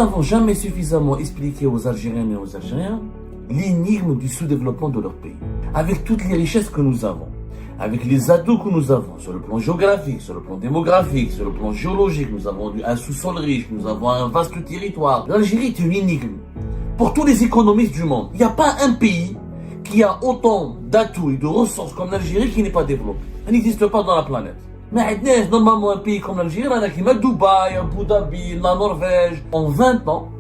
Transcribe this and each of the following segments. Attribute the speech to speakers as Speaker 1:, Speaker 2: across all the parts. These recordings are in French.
Speaker 1: n'avons jamais suffisamment expliqué aux Algériennes et aux Algériens l'énigme du sous-développement de leur pays. Avec toutes les richesses que nous avons, avec les atouts que nous avons sur le plan géographique, sur le plan démographique, sur le plan géologique, nous avons un sous-sol riche, nous avons un vaste territoire. L'Algérie est une énigme pour tous les économistes du monde. Il n'y a pas un pays qui a autant d'atouts et de ressources comme l'Algérie qui n'est pas développé. Ça n'existe pas dans la planète. Mais normalement un pays comme l'Algérie, on a qui Dubaï, Abu Dhabi, la Norvège. En 20 ans,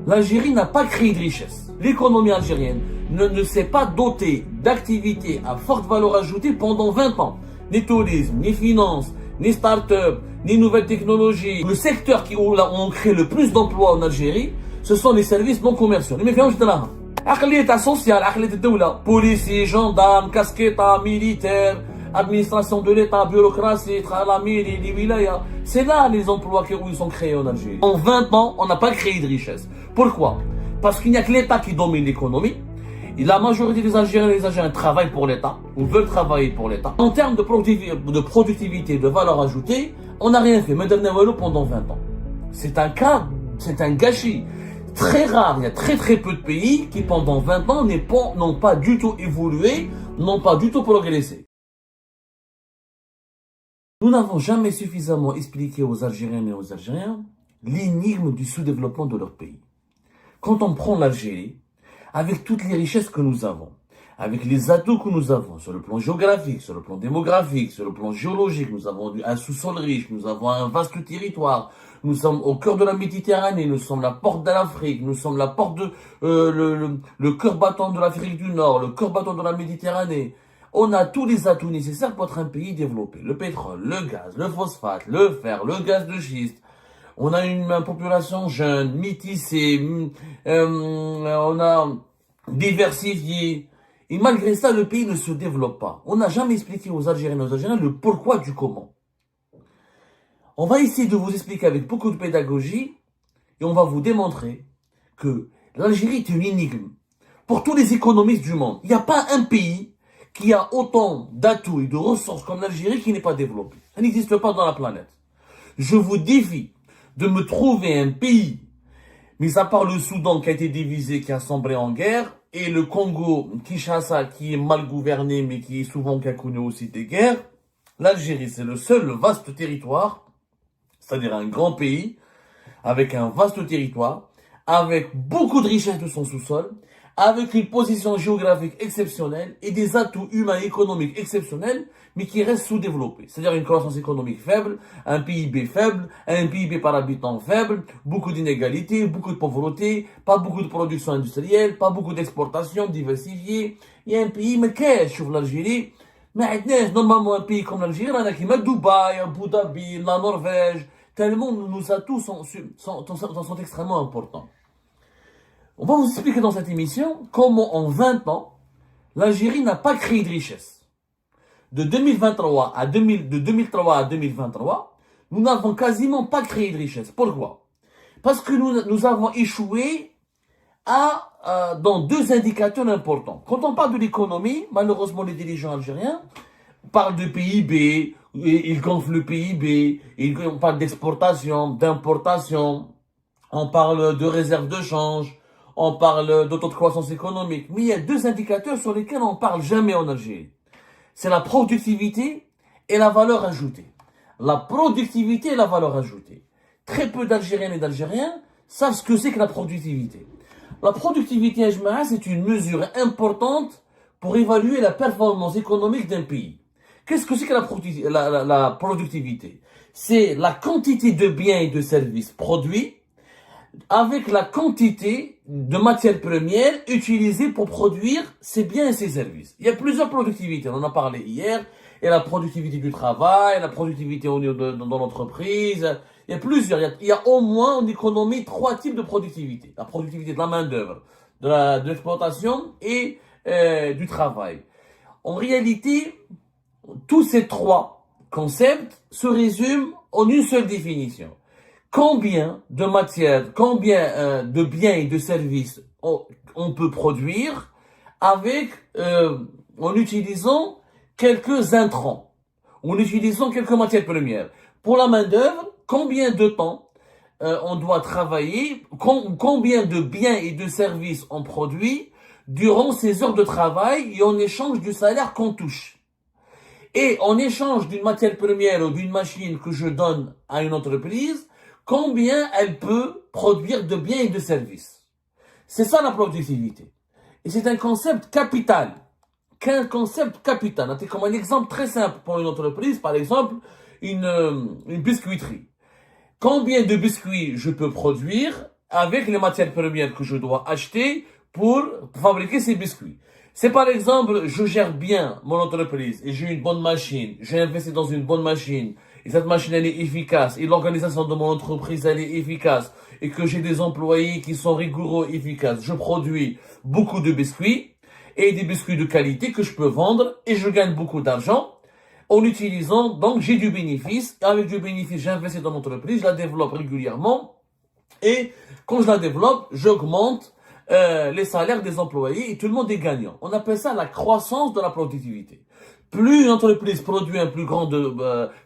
Speaker 1: l'Algérie n'a pas créé de richesse. L'économie algérienne ne s'est pas dotée d'activités à forte valeur ajoutée pendant 20 ans. Ni tourisme, ni finance, ni start-up, ni nouvelles technologies. Le secteur où on crée le plus d'emplois en Algérie, ce sont les services non commerciaux. Les méfiants, j'étais là. Aqliyat social, aqliyat doula, policiers, gendarmes, casquettes, militaires, administration de l'État, bureaucratie, la mairie, les wilayas. C'est là les emplois où ils sont créés en Algérie. En 20 ans, on n'a pas créé de richesse. Pourquoi? Parce qu'il n'y a que l'État qui domine l'économie. Et la majorité des Algériens et des Algériens travaillent pour l'État, ou veulent travailler pour l'État. En termes de productivité, de valeur ajoutée, on n'a rien fait. Pendant 20 ans. C'est un gâchis. Très rare, il y a très peu de pays qui pendant 20 ans n'ont pas du tout évolué, n'ont pas du tout progressé. Nous n'avons jamais suffisamment expliqué aux Algériennes et aux Algériens l'énigme du sous-développement de leur pays. Quand on prend l'Algérie, avec toutes les richesses que nous avons, avec les atouts que nous avons sur le plan géographique, sur le plan démographique, sur le plan géologique, nous avons un sous-sol riche, nous avons un vaste territoire, nous sommes au cœur de la Méditerranée, nous sommes la porte de l'Afrique, nous sommes la porte de le cœur battant de l'Afrique du Nord, le cœur battant de la Méditerranée. On a tous les atouts nécessaires pour être un pays développé. Le pétrole, le gaz, le phosphate, le fer, le gaz de schiste. On a une population jeune, métissée, on a diversifié. Et malgré ça, le pays ne se développe pas. On n'a jamais expliqué aux Algériens et aux Algériens le pourquoi du comment. On va essayer de vous expliquer avec beaucoup de pédagogie et on va vous démontrer que l'Algérie est une énigme pour tous les économistes du monde. Il n'y a pas un pays qui a autant d'atouts et de ressources comme l'Algérie qui n'est pas développé. Ça n'existe pas dans la planète. Je vous défie de me trouver un pays, mis à part le Soudan qui a été divisé, qui a sombré en guerre, et le Congo, Kinshasa, qui est mal gouverné, mais qui est souvent qui a connu aussi des guerres. L'Algérie, c'est le seul vaste territoire, c'est-à-dire un grand pays, avec un vaste territoire, avec beaucoup de richesses de son sous-sol, avec une position géographique exceptionnelle et des atouts humains et économiques exceptionnels, mais qui restent sous-développés. C'est-à-dire une croissance économique faible, un PIB faible, un PIB par habitant faible, beaucoup d'inégalités, beaucoup de pauvreté, pas beaucoup de production industrielle, pas beaucoup d'exportation diversifiée. Il y a un pays, mais qu'est-ce que l'Algérie? Mais normalement un pays comme l'Algérie, on a qui Dubaï, Abu Dhabi, la Norvège, tellement nos atouts sont extrêmement importants. On va vous expliquer dans cette émission comment en 20 ans, l'Algérie n'a pas créé de richesse. De 2003 à 2023, nous n'avons quasiment pas créé de richesse. Pourquoi? Parce que nous avons échoué dans deux indicateurs importants. Quand on parle de l'économie, malheureusement les dirigeants algériens parlent de PIB, ils gonflent le PIB, on parle d'exportation, d'importation, on parle de réserve de change, on parle de taux de croissance économique. Mais il y a deux indicateurs sur lesquels on ne parle jamais en Algérie. C'est la productivité et la valeur ajoutée. La productivité et la valeur ajoutée. Très peu d'Algériennes et d'Algériens savent ce que c'est que la productivité. La productivité, c'est une mesure importante pour évaluer la performance économique d'un pays. Qu'est-ce que c'est que la productivité? C'est la quantité de biens et de services produits avec la quantité de matières premières utilisées pour produire ces biens et ces services. Il y a plusieurs productivités, on en a parlé hier. Il y a la productivité du travail, la productivité dans l'entreprise. Il y a plusieurs, il y a au moins en économie 3 types de productivité. La productivité de la main-d'œuvre, de l'exploitation et du travail. En réalité, tous ces 3 concepts se résument en une seule définition. Combien de matières, combien de biens et de services on peut produire en utilisant quelques intrants, en utilisant quelques matières premières. Pour la main-d'œuvre, combien de temps on doit travailler, combien de biens et de services on produit durant ces heures de travail et en échange du salaire qu'on touche. Et en échange d'une matière première ou d'une machine que je donne à une entreprise, combien elle peut produire de biens et de services. C'est ça la productivité. Et c'est un concept capital. Qu'un concept capital. C'est comme un exemple très simple pour une entreprise, par exemple, une biscuiterie. Combien de biscuits je peux produire avec les matières premières que je dois acheter pour fabriquer ces biscuits. C'est par exemple, je gère bien mon entreprise et j'ai une bonne machine, j'ai investi dans une bonne machine et cette machine elle est efficace et l'organisation de mon entreprise elle est efficace et que j'ai des employés qui sont rigoureux et efficaces. Je produis beaucoup de biscuits et des biscuits de qualité que je peux vendre et je gagne beaucoup d'argent. En utilisant, donc j'ai du bénéfice, et avec du bénéfice, j'investis dans l'entreprise, je la développe régulièrement, et quand je la développe, j'augmente les salaires des employés, et tout le monde est gagnant. On appelle ça la croissance de la productivité. Plus une entreprise produit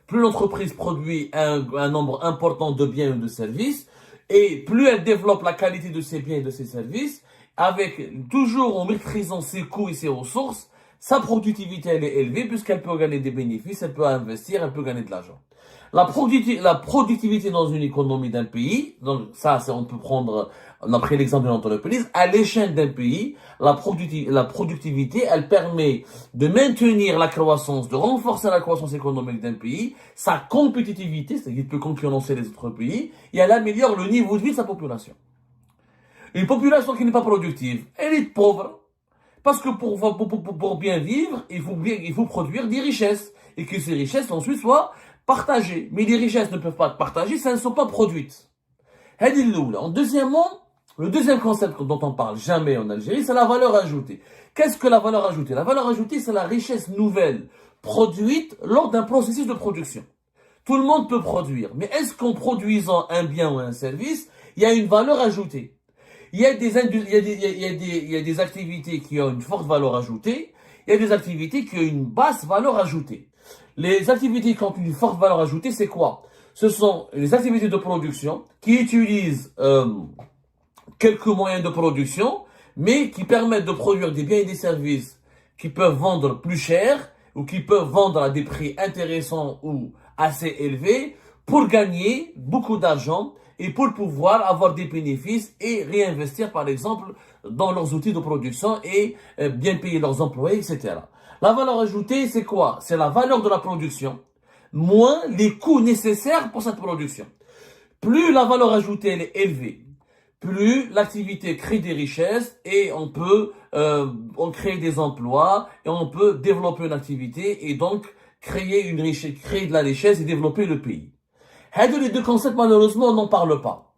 Speaker 1: plus l'entreprise produit un nombre important de biens et de services, et plus elle développe la qualité de ses biens et de ses services, avec toujours en maîtrisant ses coûts et ses ressources, sa productivité, elle est élevée puisqu'elle peut gagner des bénéfices, elle peut investir, elle peut gagner de l'argent. La productivité dans une économie d'un pays, donc ça, on peut prendre, on a pris l'exemple de l'entreprise, à l'échelle d'un pays, la productivité, elle permet de maintenir la croissance, de renforcer la croissance économique d'un pays, sa compétitivité, c'est-à-dire qu'il peut concurrencer les autres pays, et elle améliore le niveau de vie de sa population. Une population qui n'est pas productive, elle est pauvre. Parce que pour bien vivre, il faut produire des richesses. Et que ces richesses ensuite soient partagées. Mais les richesses ne peuvent pas être partagées si elles ne sont pas produites. Deuxièmement, le deuxième concept dont on parle jamais en Algérie, c'est la valeur ajoutée. Qu'est-ce que la valeur ajoutée? La valeur ajoutée, c'est la richesse nouvelle produite lors d'un processus de production. Tout le monde peut produire. Mais est-ce qu'en produisant un bien ou un service, il y a une valeur ajoutée? Il y a des activités qui ont une forte valeur ajoutée, il y a des activités qui ont une basse valeur ajoutée. Les activités qui ont une forte valeur ajoutée, c'est quoi? Ce sont les activités de production qui utilisent quelques moyens de production, mais qui permettent de produire des biens et des services qui peuvent vendre plus cher ou qui peuvent vendre à des prix intéressants ou assez élevés pour gagner beaucoup d'argent et pour pouvoir avoir des bénéfices et réinvestir, par exemple, dans leurs outils de production et bien payer leurs employés, etc. La valeur ajoutée, c'est quoi? C'est la valeur de la production, moins les coûts nécessaires pour cette production. Plus la valeur ajoutée elle est élevée, plus l'activité crée des richesses et on crée des emplois et on peut développer une activité et donc créer de la richesse et développer le pays. Les deux concepts, malheureusement, on n'en parle pas.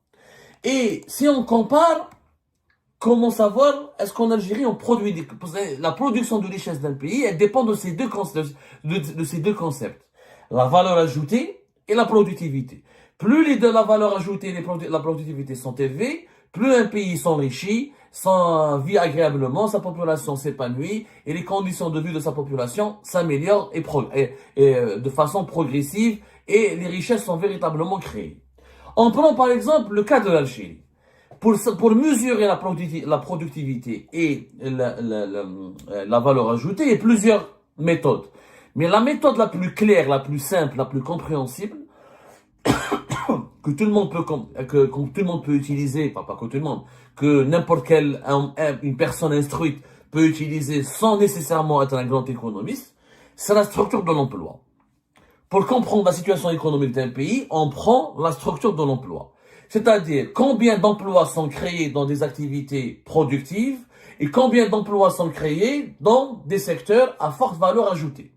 Speaker 1: Et si on compare, comment savoir est-ce qu'en Algérie on produit la production de richesse d'un pays, elle dépend de ces deux concepts, la valeur ajoutée et la productivité. Plus la valeur ajoutée et la productivité sont élevées, plus un pays s'enrichit, vit agréablement, sa population s'épanouit et les conditions de vie de sa population s'améliorent de façon progressive et les richesses sont véritablement créées. On prend par exemple le cas de l'Algérie. Pour mesurer la productivité et la valeur ajoutée, il y a plusieurs méthodes. Mais la méthode la plus claire, la plus simple, la plus compréhensible, que tout le monde peut utiliser, pas que tout le monde, que n'importe quelle une personne instruite peut utiliser sans nécessairement être un grand économiste, c'est la structure de l'emploi. Pour comprendre la situation économique d'un pays, on prend la structure de l'emploi. C'est-à-dire combien d'emplois sont créés dans des activités productives et combien d'emplois sont créés dans des secteurs à forte valeur ajoutée.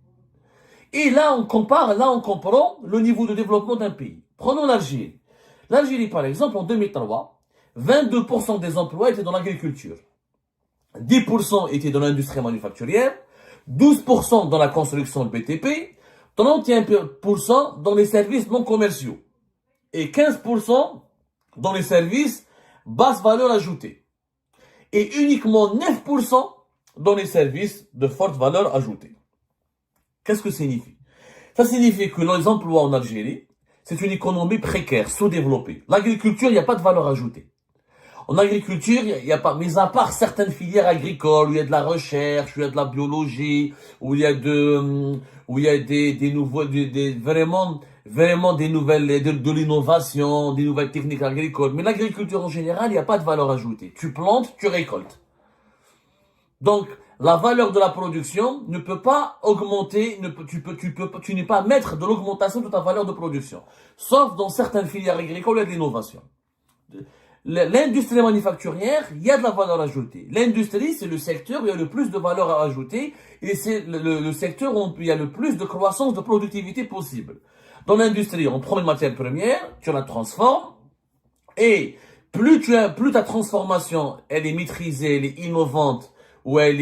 Speaker 1: Et là, on comprend le niveau de développement d'un pays. Prenons l'Algérie. L'Algérie, par exemple, en 2003, 22% des emplois étaient dans l'agriculture. 10% étaient dans l'industrie manufacturière, 12% dans la construction de BTP, 31% dans les services non commerciaux et 15% dans les services basse valeur ajoutée et uniquement 9% dans les services de forte valeur ajoutée. Qu'est-ce que ça signifie? Ça signifie que les emplois en Algérie, c'est une économie précaire, sous-développée. L'agriculture, il n'y a pas de valeur ajoutée. En agriculture, il y a pas, mis à part certaines filières agricoles où il y a de la recherche, où il y a de la biologie, où il y a des nouveaux, vraiment des nouvelles, de l'innovation, des nouvelles techniques agricoles. Mais l'agriculture en général, il n'y a pas de valeur ajoutée. Tu plantes, tu récoltes. Donc, la valeur de la production ne peut pas augmenter, tu n'es pas maître de l'augmentation de ta valeur de production. Sauf dans certaines filières agricoles, il y a de l'innovation. L'industrie manufacturière, il y a de la valeur ajoutée. L'industrie, c'est le secteur où il y a le plus de valeur à ajouter et c'est le secteur où il y a le plus de croissance de productivité possible. Dans l'industrie, on prend une matière première, tu la transformes et plus ta transformation, elle est maîtrisée, elle est innovante, où elle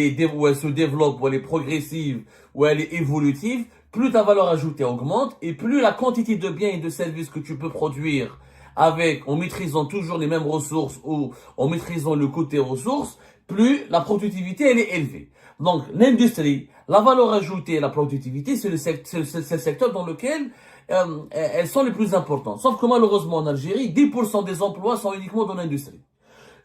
Speaker 1: se développe, où elle est progressive, où elle est évolutive, plus ta valeur ajoutée augmente et plus la quantité de biens et de services que tu peux produire en maîtrisant toujours les mêmes ressources ou en maîtrisant le côté ressources, plus la productivité, elle est élevée. Donc, l'industrie, la valeur ajoutée et la productivité, c'est le secteur dans lequel elles sont les plus importantes. Sauf que malheureusement, en Algérie, 10% des emplois sont uniquement dans l'industrie.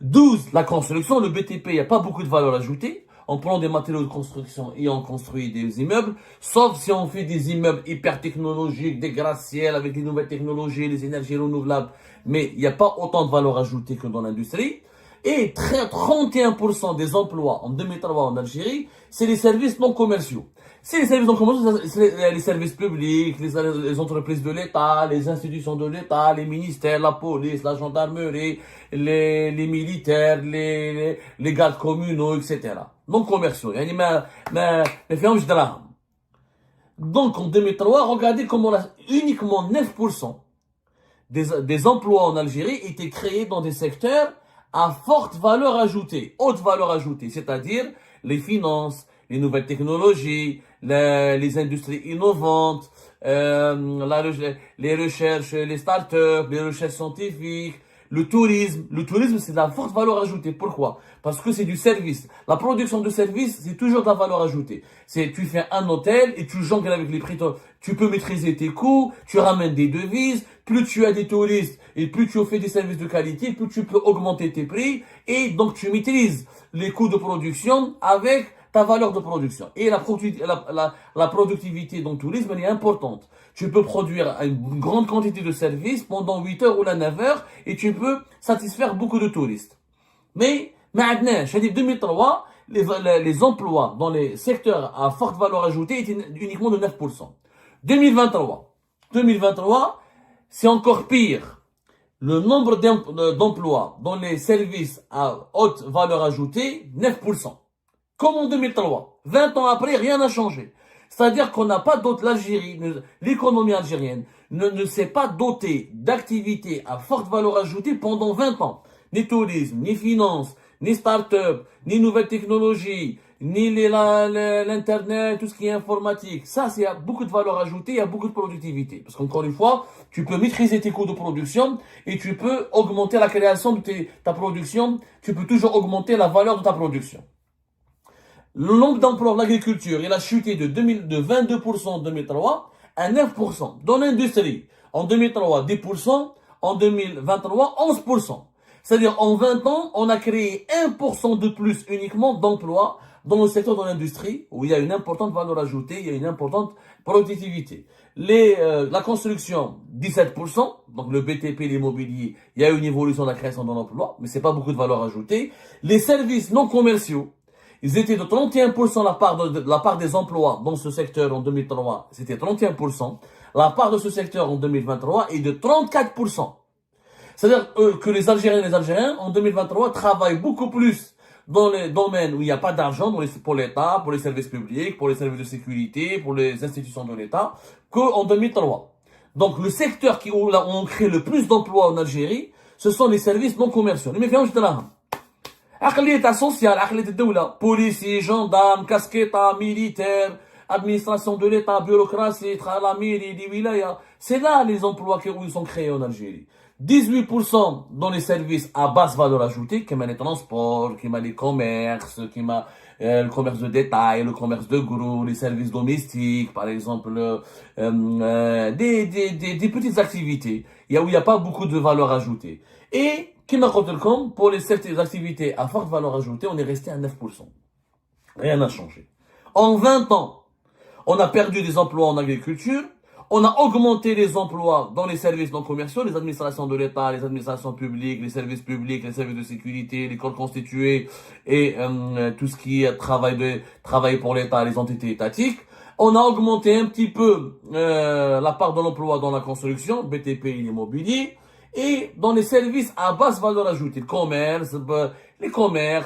Speaker 1: 12, la construction, le BTP, il n'y a pas beaucoup de valeur ajoutée. On prend des matériaux de construction et on construit des immeubles, sauf si on fait des immeubles hyper technologiques, des gratte-ciel avec les nouvelles technologies, les énergies renouvelables, mais il n'y a pas autant de valeur ajoutée que dans l'industrie. Et 31% des emplois en 2003 en Algérie, c'est les services non commerciaux. C'est les services non commerciaux, c'est les services publics, les entreprises de l'État, les institutions de l'État, les ministères, la police, la gendarmerie, les militaires, les gardes communaux, etc. Non commerciaux. Donc en 2003, regardez comment uniquement 9% des emplois en Algérie étaient créés dans des secteurs à forte valeur ajoutée, haute valeur ajoutée, c'est-à-dire les finances, les nouvelles technologies, les industries innovantes, les recherches, les startups, les recherches scientifiques, le tourisme. Le tourisme, c'est de la forte valeur ajoutée. Pourquoi? Parce que c'est du service. La production de service, c'est toujours de la valeur ajoutée. Tu fais un hôtel et tu jongles avec les prix. Tu peux maîtriser tes coûts, tu ramènes des devises. Plus tu as des touristes et plus tu fais des services de qualité, plus tu peux augmenter tes prix. Et donc, tu maîtrises les coûts de production avec ta valeur de production. Et la productivité dans le tourisme, elle est importante. Tu peux produire une grande quantité de services pendant 8 heures ou 9 heures et tu peux satisfaire beaucoup de touristes. Mais, maintenant, j'ai dit 2003, les emplois dans les secteurs à forte valeur ajoutée étaient uniquement de 9%. 2023, c'est encore pire. Le nombre d'emplois dans les services à haute valeur ajoutée, 9%. Comme en 2003. 20 ans après, rien n'a changé. C'est-à-dire qu'on n'a pas d'autre, l'économie algérienne ne s'est pas dotée d'activités à forte valeur ajoutée pendant 20 ans. Ni tourisme, ni finance, ni start-up, ni nouvelles technologies, ni l'internet, tout ce qui est informatique. Ça, c'est beaucoup de valeur ajoutée, il y a beaucoup de productivité. Parce qu'encore une fois, tu peux maîtriser tes coûts de production et tu peux augmenter la création de ta production. Tu peux toujours augmenter la valeur de ta production. Le nombre d'emplois en agriculture, il a chuté de 22% en 2003 à 9%. Dans l'industrie, en 2003, 10%, en 2023, 11%. C'est-à-dire, en 20 ans, on a créé 1% de plus uniquement d'emplois dans le secteur de l'industrie, où il y a une importante valeur ajoutée, il y a une importante productivité. La construction, 17%, donc le BTP, l'immobilier, il y a une évolution de la création de l'emploi, mais c'est pas beaucoup de valeur ajoutée. Les services non commerciaux, ils étaient de 31%, la part des emplois dans ce secteur en 2003, c'était 31%. La part de ce secteur en 2023 est de 34%. C'est-à-dire que les Algériens et les Algériens, en 2023, travaillent beaucoup plus dans les domaines où il n'y a pas d'argent, pour l'État, pour les services publics, pour les services de sécurité, pour les institutions de l'État, qu'en 2003. Donc, le secteur où on crée le plus d'emplois en Algérie, ce sont les services non commerciaux. Mais viens, je te la عقلية sociale, عقلية الدولة, policiers, gendarmes, casquettes, militaires, administration de l'État, bureaucratie, la mairie, les wilayas. C'est là les emplois qui sont créés en Algérie. 18% dans les services à basse valeur ajoutée, comme les transports, comme les commerces, comme le commerce de détail, le commerce de gros, les services domestiques, par exemple, des petites activités, où il n'y a pas beaucoup de valeur ajoutée. Et, pour les activités à forte valeur ajoutée, on est resté à 9%. Rien n'a changé. En 20 ans, on a perdu des emplois en agriculture, on a augmenté les emplois dans les services non commerciaux, les administrations de l'État, les administrations publiques, les services publics, les services de sécurité, les corps constitués et tout ce qui est travail pour l'État, les entités étatiques. On a augmenté un petit peu la part de l'emploi dans la construction, BTP et l'immobilier, et dans les services à basse valeur ajoutée, le commerce,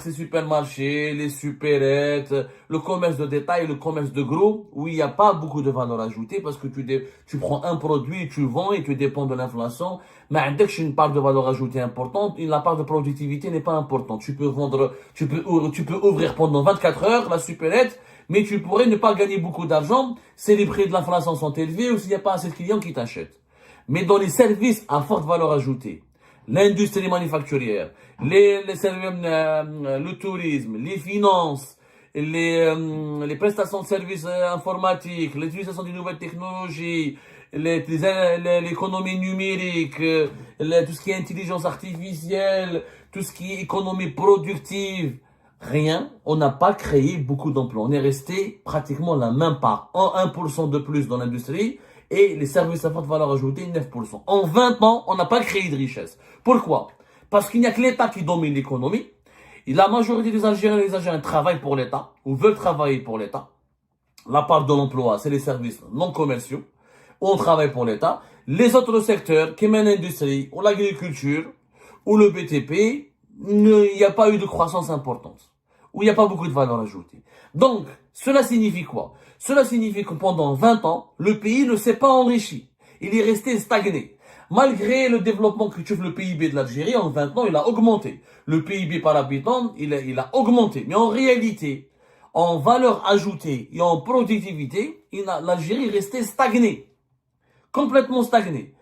Speaker 1: les supermarchés, les supérettes, le commerce de détail, le commerce de gros, où il n'y a pas beaucoup de valeur ajoutée parce que tu prends un produit, tu vends et tu dépends de l'inflation. Mais dès que j'ai une part de valeur ajoutée importante, la part de productivité n'est pas importante. Tu peux ouvrir pendant 24 heures la supérette, mais tu pourrais ne pas gagner beaucoup d'argent si les prix de l'inflation sont élevés ou s'il n'y a pas assez de clients qui t'achètent. Mais dans les services à forte valeur ajoutée, l'industrie manufacturière, le tourisme, les finances, les prestations de services informatiques, l'utilisation des nouvelles technologies, l'économie numérique, tout ce qui est intelligence artificielle, tout ce qui est économie productive, rien, on n'a pas créé beaucoup d'emplois. On est resté pratiquement la même part, en 1% de plus dans l'industrie, et les services à forte valeur ajoutée, 9%. En 20 ans, on n'a pas créé de richesse. Pourquoi? Parce qu'il n'y a que l'État qui domine l'économie. Et la majorité des Algériens et des Algériens travaillent pour l'État, ou veulent travailler pour l'État. La part de l'emploi, c'est les services non commerciaux. On travaille pour l'État. Les autres secteurs, comme l'industrie, ou l'agriculture, ou le BTP, il n'y a pas eu de croissance importante. Où il n'y a pas beaucoup de valeur ajoutée. Donc, cela signifie quoi? Cela signifie que pendant 20 ans, le pays ne s'est pas enrichi. Il est resté stagné. Malgré le développement que trouve le PIB de l'Algérie, en 20 ans, il a augmenté. Le PIB par habitant, il a augmenté. Mais en réalité, en valeur ajoutée et en productivité, l'Algérie est restée stagnée. Complètement stagnée.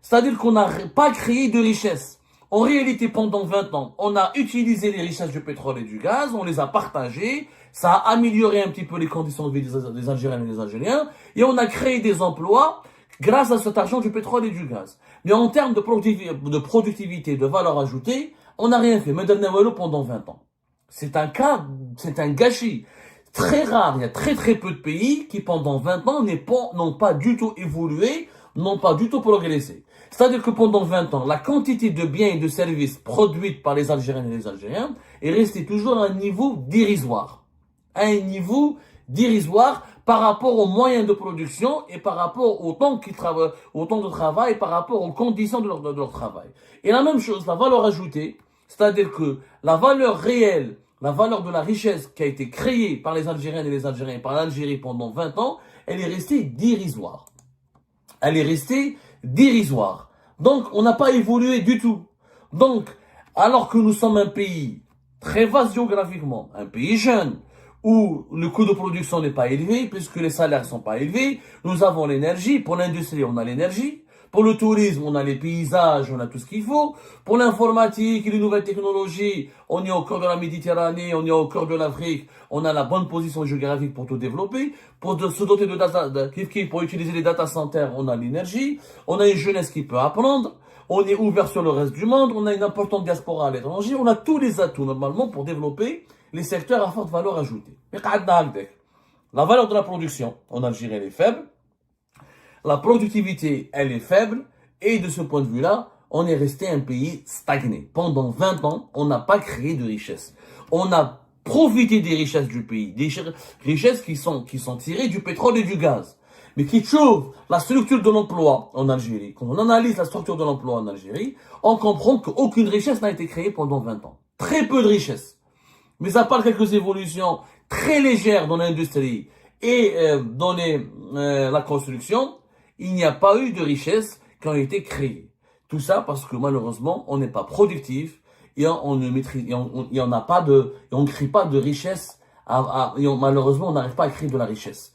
Speaker 1: C'est-à-dire qu'on n'a pas créé de richesse. En réalité, pendant 20 ans, on a utilisé les richesses du pétrole et du gaz, on les a partagées, ça a amélioré un petit peu les conditions de vie des Algériennes et des Algériens, et on a créé des emplois grâce à cet argent du pétrole et du gaz. Mais en termes de productivité, de valeur ajoutée, on n'a rien fait. Medernawalo pendant 20 ans. C'est un gâchis très rare. Il y a très très peu de pays qui pendant 20 ans n'ont pas du tout évolué, n'ont pas du tout progressé. C'est-à-dire que pendant 20 ans, la quantité de biens et de services produits par les Algériennes et les Algériens est restée toujours à un niveau dérisoire. À un niveau dérisoire par rapport aux moyens de production et par rapport au temps de travail, par rapport aux conditions de leur travail. Et la même chose, la valeur ajoutée, c'est-à-dire que la valeur réelle, la valeur de la richesse qui a été créée par les Algériennes et les Algériens, par l'Algérie pendant 20 ans, elle est restée dérisoire. Elle est restée dérisoire. Donc, on n'a pas évolué du tout. Donc, alors que nous sommes un pays très vaste géographiquement, un pays jeune, où le coût de production n'est pas élevé, puisque les salaires ne sont pas élevés, nous avons l'énergie. Pour l'industrie, on a l'énergie. Pour le tourisme, on a les paysages, on a tout ce qu'il faut. Pour l'informatique et les nouvelles technologies, on est au cœur de la Méditerranée, on est au cœur de l'Afrique, on a la bonne position géographique pour tout développer. Pour se doter pour utiliser les data centers, on a l'énergie. On a une jeunesse qui peut apprendre. On est ouvert sur le reste du monde. On a une importante diaspora à l'étranger. On a tous les atouts, normalement, pour développer les secteurs à forte valeur ajoutée. La valeur de la production en Algérie, elle est faible. La productivité, elle est faible. Et de ce point de vue-là, on est resté un pays stagné. Pendant 20 ans, on n'a pas créé de richesse. On a profité des richesses du pays. Des richesses qui sont tirées du pétrole et du gaz. Mais qui trouvent la structure de l'emploi en Algérie. Quand on analyse la structure de l'emploi en Algérie, on comprend qu'aucune richesse n'a été créée pendant 20 ans. Très peu de richesse. Mais à part quelques évolutions très légères dans l'industrie et dans la construction, il n'y a pas eu de richesses qui ont été créées. Tout ça parce que malheureusement, on n'est pas productif et on ne maîtrise, on n'a pas de, et on ne crée pas de richesse. Malheureusement, on n'arrive pas à créer de la richesse.